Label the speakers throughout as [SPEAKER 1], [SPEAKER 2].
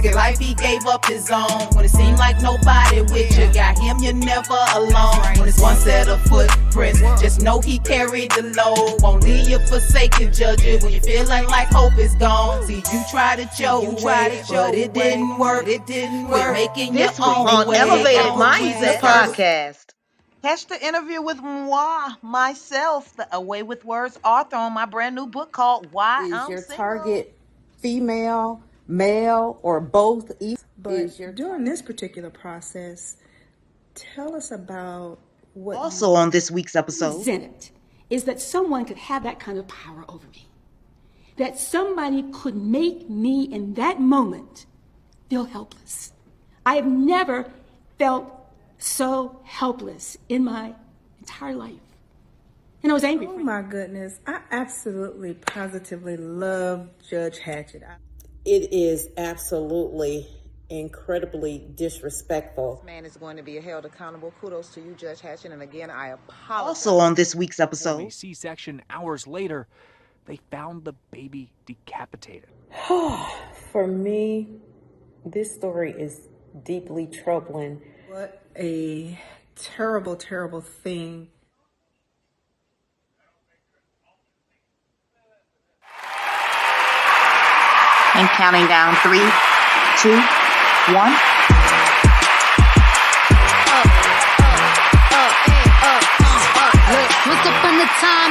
[SPEAKER 1] Nigga, life he gave up his own. When it seemed like nobody with you, got him, you're never alone. When it's one set of footprints, just know he carried the load. Won't leave you forsaken, judge it when you feeling like hope is gone. See, you tried it your way, but it didn't work. It didn't work. Making
[SPEAKER 2] This
[SPEAKER 1] your own
[SPEAKER 2] on
[SPEAKER 1] way.
[SPEAKER 2] Elevated Mindset podcast. Catch the interview with myself, the Away with Words author on my brand new book called Why I'm
[SPEAKER 3] Your
[SPEAKER 2] Single.
[SPEAKER 3] target female, male, or both?
[SPEAKER 4] But during this particular process, tell us about what
[SPEAKER 2] Also on this week's episode,
[SPEAKER 5] presented is that someone could have that kind of power over me. That somebody could make me in that moment feel helpless. I have never felt so helpless in my entire life. And I was angry.
[SPEAKER 4] Oh my goodness. I absolutely, positively love Judge Hatchett.
[SPEAKER 3] It is absolutely incredibly disrespectful.
[SPEAKER 2] this man is going to be held accountable. Kudos to you, Judge Hatchett. And again, I apologize. Also on this week's episode,
[SPEAKER 6] C-section hours later, they found the baby decapitated.
[SPEAKER 3] For me, this story is deeply troubling.
[SPEAKER 4] What a terrible, terrible thing.
[SPEAKER 2] and counting down 3, 2, 1.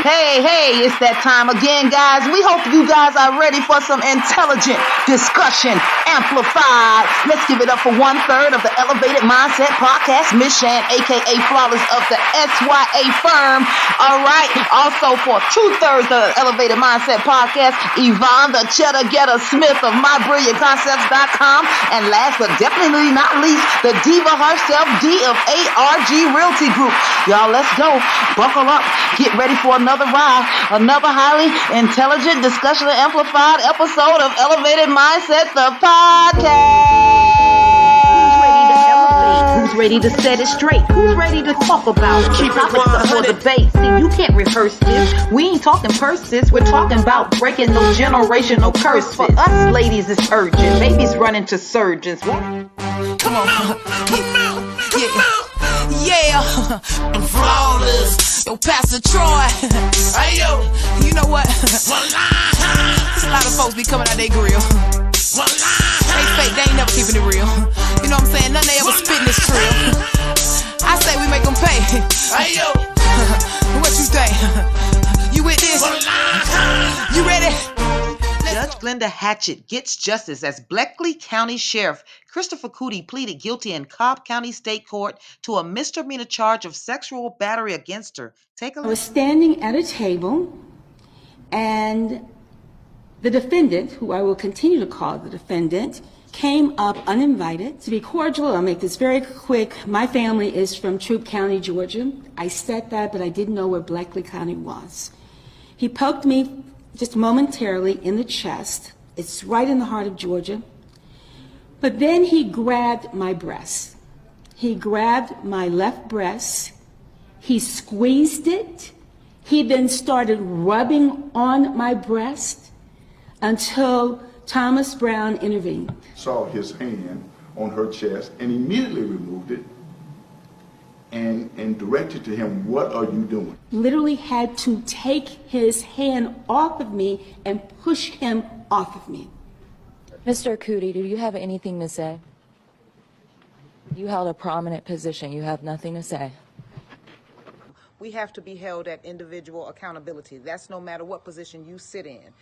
[SPEAKER 2] Hey, it's that time again, guys. We hope you guys are ready for some intelligent discussion amplified. Let's give it up for 1/3 of the Elevated Mindset podcast, Miss Shan, aka Flawless of the SYA firm. All right. Also for 2/3 of the Elevated Mindset podcast, Yvonne, the Cheddar Getter Smith of MyBrilliantConcepts.com. And last but definitely not least, the diva herself, D of ARG Realty Group. Y'all, let's go. Buckle up. Get ready for another ride, another highly intelligent discussion amplified episode of Elevated Mindset, the podcast. Who's ready to set it straight? Who's ready to talk about topics up for debate? See, you can't rehearse this. We ain't talking purses. We're talking about breaking those generational curses. For us ladies, it's urgent. Babies running to surgeons.
[SPEAKER 1] Come on. Yeah. I'm flawless. Yo, Pastor Troy. Hey, yo. You know what? There's a lot of folks be coming out their grill. They fake. They ain't never keeping it real. You know what I'm saying? None they ever spitting this trill. I say we make them pay. Hey, yo. What you think? You with this? You ready?
[SPEAKER 2] Judge Glenda Hatchett gets justice as Bleckley County Sheriff Christopher Cootie pleaded guilty in Cobb County State Court to a misdemeanor charge of sexual battery against her. Take a look.
[SPEAKER 5] I was standing at a table, and the defendant, who I will continue to call the defendant, came up uninvited. To be cordial, I'll make this very quick. My family is from Troup County, Georgia. I said that, but I didn't know where Bleckley County was. He poked me just momentarily in the chest. It's right in the heart of Georgia. But then he grabbed my breast. He grabbed my left breast. He squeezed it. He then started rubbing on my breast until Thomas Brown intervened.
[SPEAKER 7] Saw his hand on her chest and immediately removed it and directed to him, "What are you doing?"
[SPEAKER 5] Literally had to take his hand off of me and push him off of me.
[SPEAKER 8] Mr. Cootie, do you have anything to say? You held a prominent position. You have nothing to say.
[SPEAKER 2] We have to be held at individual accountability. That's no matter what position you sit in.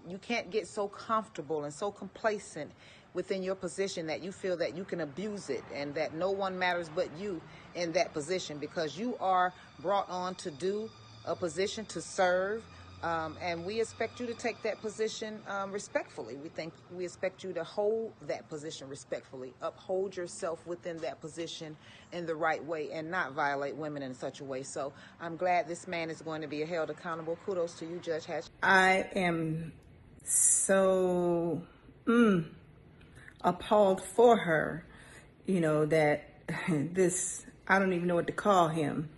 [SPEAKER 2] You can't get so comfortable and so complacent within your position that you feel that you can abuse it and that no one matters but you in that position, because you are brought on to do a position, to serve, and we expect you to take that position respectfully. We expect you to hold that position respectfully, uphold yourself within that position in the right way, and not violate women in such a way. So I'm glad this man is going to be held accountable. Kudos to you, Judge Hatch.
[SPEAKER 4] I am so appalled for her, that this, I don't even know what to call him.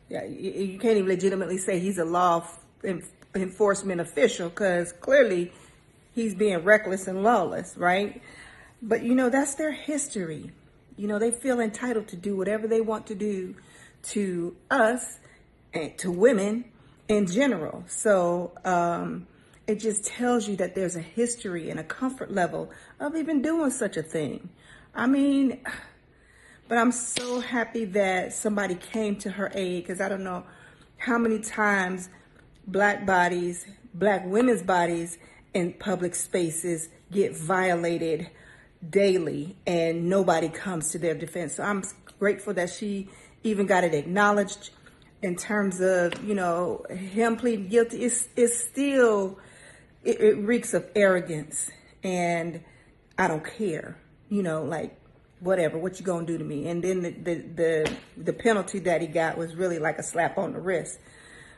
[SPEAKER 4] Yeah, you can't even legitimately say he's a law enforcement official, because clearly he's being reckless and lawless, right? But, that's their history. They feel entitled to do whatever they want to do to us and to women in general. So it just tells you that there's a history and a comfort level of even doing such a thing. I mean, but I'm so happy that somebody came to her aid, because I don't know how many times Black women's bodies in public spaces get violated daily and nobody comes to their defense. So I'm grateful that she even got it acknowledged. In terms of, him pleading guilty, it's still, it reeks of arrogance, and I don't care, like, whatever, what you gonna do to me? And then the penalty that he got was really like a slap on the wrist.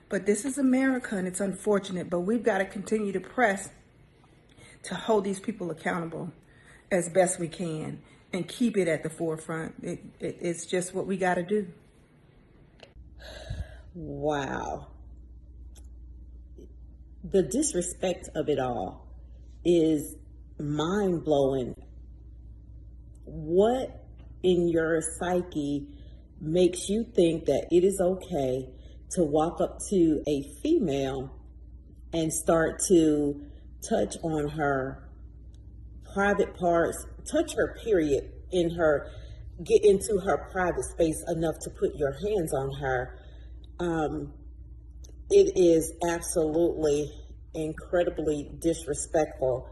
[SPEAKER 4] But this is America, and it's unfortunate, but we've got to continue to press to hold these people accountable as best we can and keep it at the forefront. It's just what we got to do.
[SPEAKER 3] Wow. The disrespect of it all is mind-blowing. What in your psyche makes you think that it is okay to walk up to a female and start to touch on her private parts, touch her period, get into her private space enough to put your hands on her? It is absolutely incredibly disrespectful,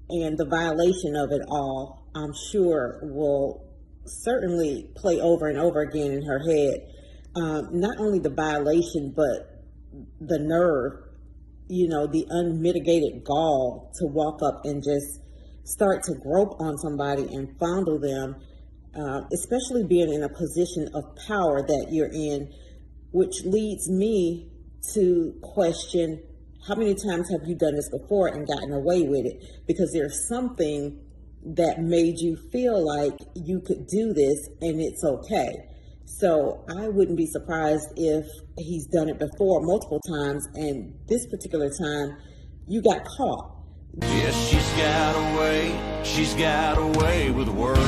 [SPEAKER 3] and the violation of it all, I'm sure, will certainly play over and over again in her head. Not only the violation, but the nerve, the unmitigated gall to walk up and just start to grope on somebody and fondle them, especially being in a position of power that you're in, which leads me to question, how many times have you done this before and gotten away with it? Because there's something that made you feel like you could do this and it's okay. So I wouldn't be surprised if he's done it before multiple times, and this particular time you got caught.
[SPEAKER 9] Yes, she's got a way with words.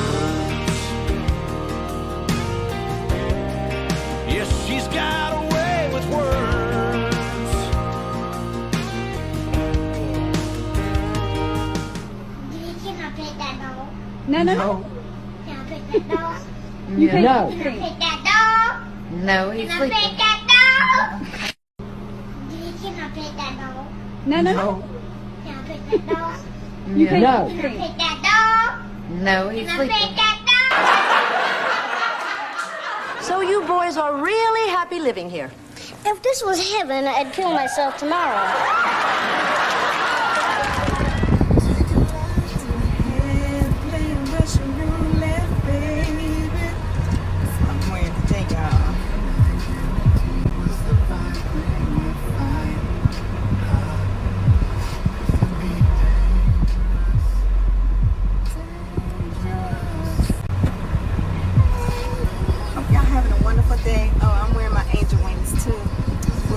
[SPEAKER 9] Yes, she's got a way with words.
[SPEAKER 10] Can I pick that doll?
[SPEAKER 11] No.
[SPEAKER 10] Can I pick that doll?
[SPEAKER 11] You
[SPEAKER 10] Can I pick that doll?
[SPEAKER 11] No, he's
[SPEAKER 10] Can I pick that doll? Can I pick that doll?
[SPEAKER 11] No.
[SPEAKER 10] Can I pick that doll?
[SPEAKER 11] Can
[SPEAKER 10] I pick that doll?
[SPEAKER 11] No, he's
[SPEAKER 10] Can I pick that doll?
[SPEAKER 12] So you boys are really happy living here?
[SPEAKER 10] If this was heaven, I'd kill myself tomorrow.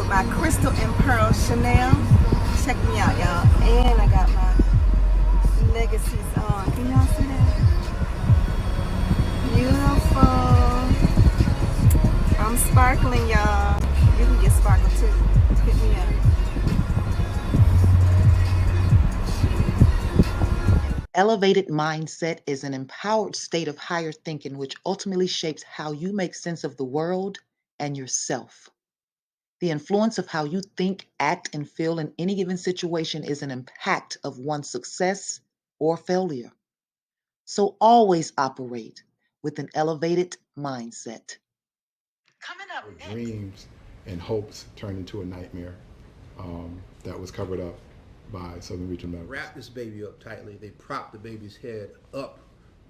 [SPEAKER 4] My crystal and pearl Chanel. Check me out, y'all. And I got my legacies on. Can y'all see that? Beautiful. I'm sparkling, y'all. You can get sparkle too. Hit me up.
[SPEAKER 2] Elevated mindset is an empowered state of higher thinking which ultimately shapes how you make sense of the world and yourself. The influence of how you think, act, and feel in any given situation is an impact of one's success or failure. So always operate with an elevated mindset.
[SPEAKER 7] Coming up next. Dreams and hopes turned into a nightmare that was covered up by Southern Region members.
[SPEAKER 13] Wrap this baby up tightly. They prop the baby's head up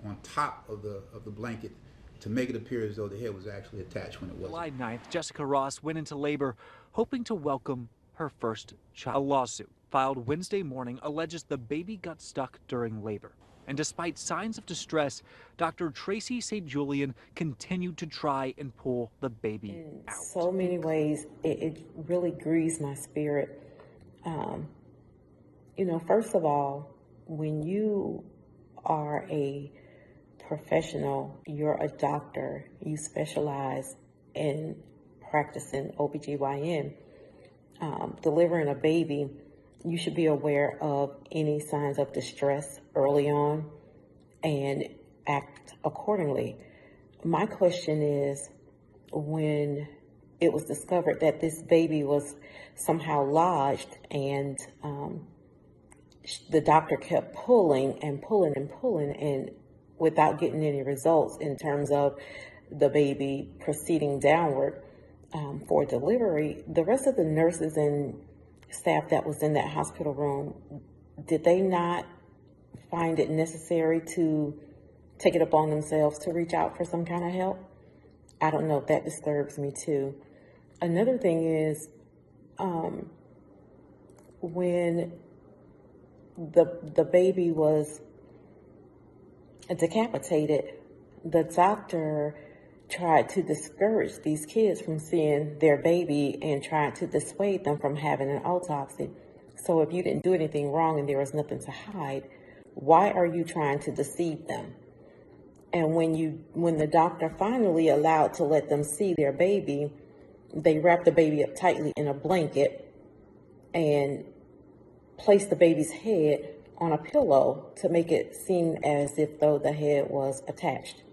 [SPEAKER 13] on top of the blanket to make it appear as though the head was actually attached when it wasn't.
[SPEAKER 6] July 9th, Jessica Ross went into labor hoping to welcome her first child. A lawsuit filed Wednesday morning alleges the baby got stuck during labor. And despite signs of distress, Dr. Tracy St. Julian continued to try and pull the baby out.
[SPEAKER 3] In so many ways, it really grieves my spirit. First of all, when you are a professional, you're a doctor, you specialize in practicing OBGYN, delivering a baby, you should be aware of any signs of distress early on and act accordingly. My question is, when it was discovered that this baby was somehow lodged and the doctor kept pulling and pulling and pulling and without getting any results in terms of the baby proceeding downward for delivery, the rest of the nurses and staff that was in that hospital room, did they not find it necessary to take it upon themselves to reach out for some kind of help? I don't know, that disturbs me too. Another thing is, when the baby was decapitated, the doctor tried to discourage these kids from seeing their baby and tried to dissuade them from having an autopsy. So if you didn't do anything wrong and there was nothing to hide, why are you trying to deceive them? And when the doctor finally allowed to let them see their baby, they wrapped the baby up tightly in a blanket and placed the baby's head on a pillow to make it seem as if though the head was attached.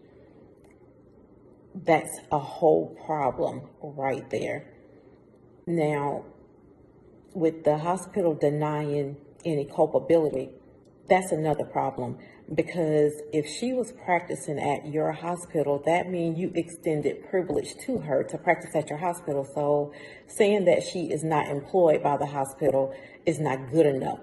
[SPEAKER 3] That's a whole problem right there. Now, with the hospital denying any culpability, that's another problem, because if she was practicing at your hospital, that means you extended privilege to her to practice at your hospital. So saying that she is not employed by the hospital is not good enough.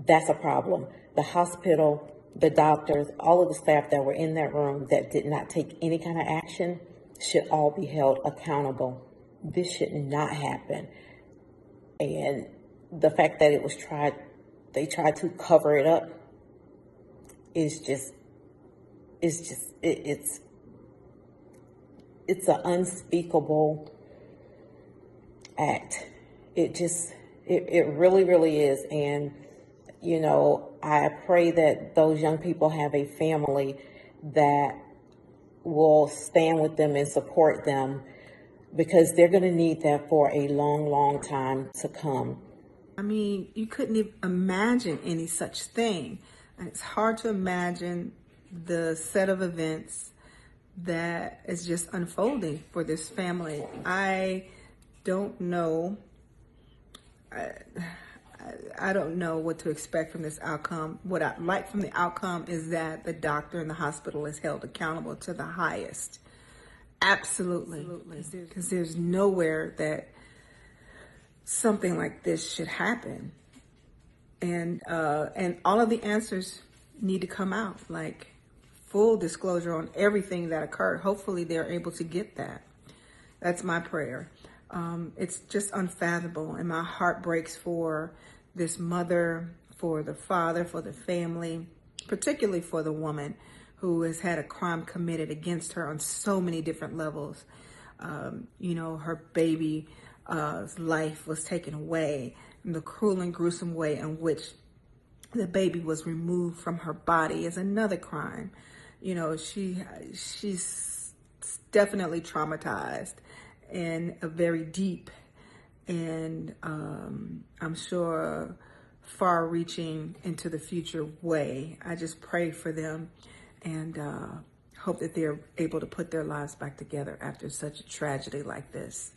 [SPEAKER 3] That's a problem. The hospital, the doctors, all of the staff that were in that room that did not take any kind of action should all be held accountable. This should not happen. And the fact that they tried to cover it up it's an unspeakable act. It really, really is. And, you know, I pray that those young people have a family that will stand with them and support them, because they're going to need that for a long, long time to come.
[SPEAKER 4] I mean, you couldn't even imagine any such thing. And it's hard to imagine the set of events that is just unfolding for this family. I don't know. I don't know what to expect from this outcome. What I like from the outcome is that the doctor in the hospital is held accountable to the highest. Absolutely. Because there's nowhere that something like this should happen. And all of the answers need to come out, like full disclosure on everything that occurred. Hopefully they're able to get that. That's my prayer. It's just unfathomable, and my heart breaks for this mother, for the father, for the family, particularly for the woman who has had a crime committed against her on so many different levels. You know, her baby's life was taken away, and the cruel and gruesome way in which the baby was removed from her body is another crime. You know, she's definitely traumatized in a very deep and I'm sure far-reaching into the future way. I just pray for them and hope that they're able to put their lives back together after such a tragedy like this.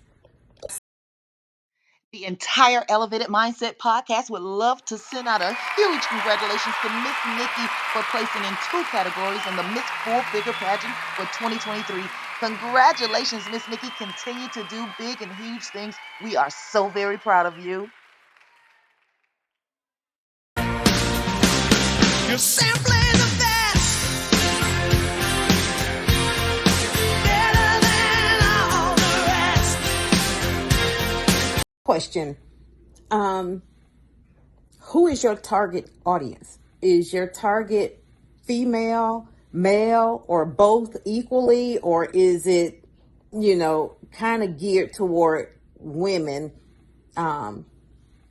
[SPEAKER 2] The entire Elevated Mindset podcast would love to send out a huge congratulations to Miss Nikki for placing in 2 categories in the Miss Full Figure pageant for 2023. Congratulations, Miss Nikki. Continue to do big and huge things. We are so very proud of you.
[SPEAKER 1] You're simply the best. Better than all the rest.
[SPEAKER 5] Question. Who is your target audience? Is your target female, male, or both equally? Or is it, you know, kind of geared toward women,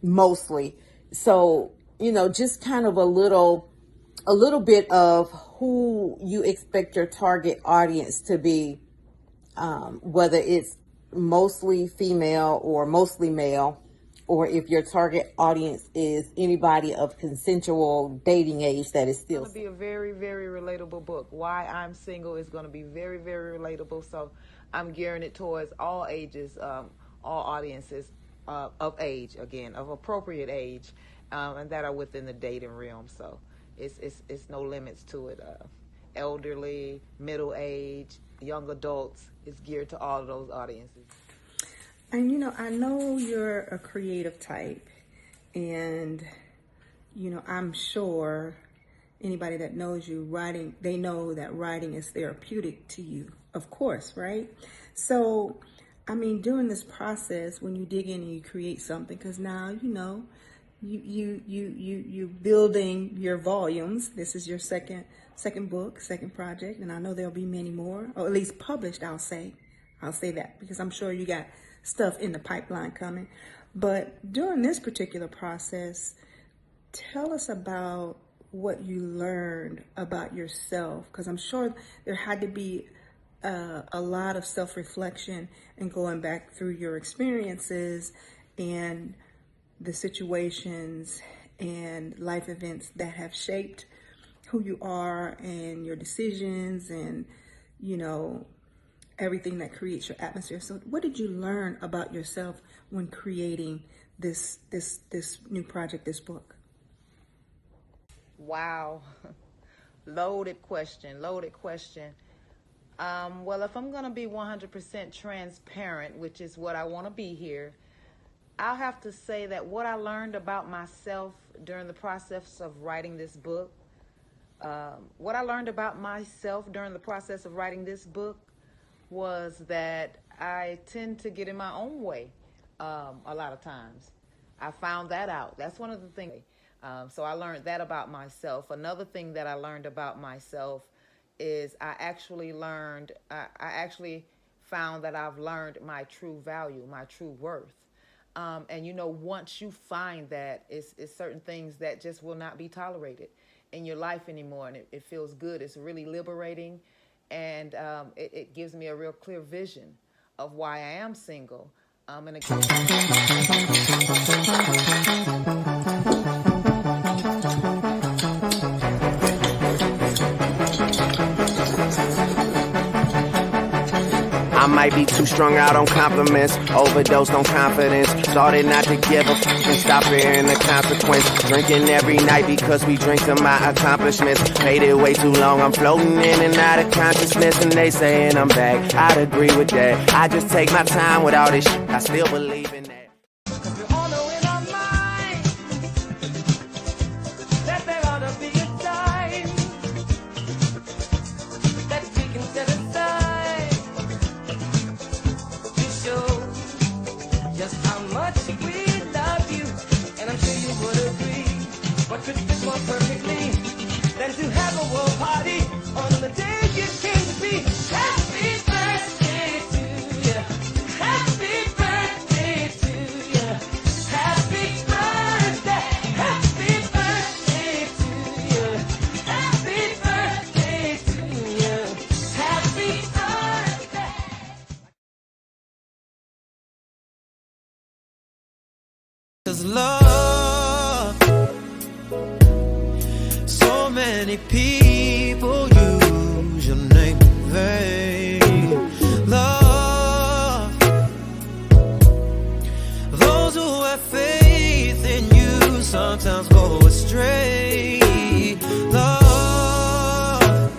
[SPEAKER 5] mostly? So, you know, just kind of a little
[SPEAKER 3] a little bit of who you expect your target audience to be, whether it's mostly female or mostly male, or if your target audience is anybody of consensual dating age that is still.
[SPEAKER 14] It's going to be a very, very relatable book. Why I'm Single is going to be very, very relatable. So I'm gearing it towards all ages, all audiences of age, again, of appropriate age, and that are within the dating realm. So it's no limits to it. Elderly, middle age, young adults. It's geared to all of those audiences.
[SPEAKER 4] And you know, I know you're a creative type, and you know, I'm sure anybody that knows you, writing, they know that writing is therapeutic to you, of course, right? So, I mean, during this process, when you dig in and you create something, because now you know you building your volumes. This is your second book, second project, and I know there'll be many more, or at least published. I'll say that, because I'm sure you got stuff in the pipeline coming. But during this particular process, tell us about what you learned about yourself, because I'm sure there had to be a lot of self-reflection and going back through your experiences and the situations and life events that have shaped who you are and your decisions and, you know, everything that creates your atmosphere. So what did you learn about yourself when creating this new project, this book?
[SPEAKER 14] Wow. Loaded question. Well, if I'm going to be 100% transparent, which is what I want to be here, I'll have to say that what I learned about myself during the process of writing this book, was that I tend to get in my own way a lot of times. I found that out. That's one of the things. So I learned that about myself. Another thing that I learned about myself is I actually found that I've learned my true value, my true worth. And you know, once you find that, it's certain things that just will not be tolerated in your life anymore, and it feels good. It's really liberating. And it gives me a real clear vision of why I am single. And
[SPEAKER 15] I might be too strung out on compliments, overdosed on confidence. Started not to give a fuck and stop fearing the consequence. Drinking every night because we drink to my accomplishments. Paid it way too long, I'm floating in and out of consciousness, and they saying I'm back. I'd agree with that. I just take my time with all this shit. I still believe in that.
[SPEAKER 16] Perfectly than to have a world party on the day you came to be. Happy birthday to you. Happy birthday to you. Happy birthday. Happy birthday to you. Happy birthday to you. Happy birthday. 'Cause love, so many people use your name in vain. Love, those who have faith in you sometimes go astray. Love,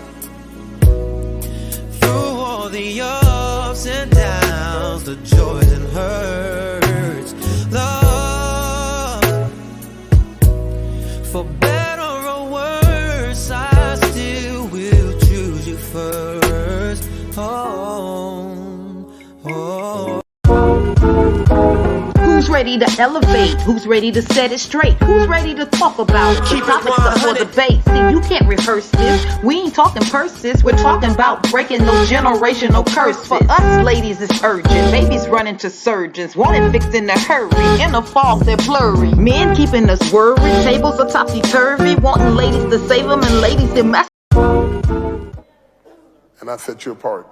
[SPEAKER 16] through all the ups and downs, the joys and hurts. Love, for better or worse, I still will choose you first. Oh.
[SPEAKER 2] Who's ready to elevate? Who's ready to set it straight? Who's ready to talk about it? The topics up for debate. See, you can't rehearse this. We ain't talking purses. We're talking about breaking those generational curses. For us ladies, it's urgent. Babies running to surgeons, want it fixed in a hurry. In the fall, they're blurry. Men keeping us worried. Tables are topsy-turvy. Wanting ladies to save them and ladies to mess.
[SPEAKER 17] And I set you apart.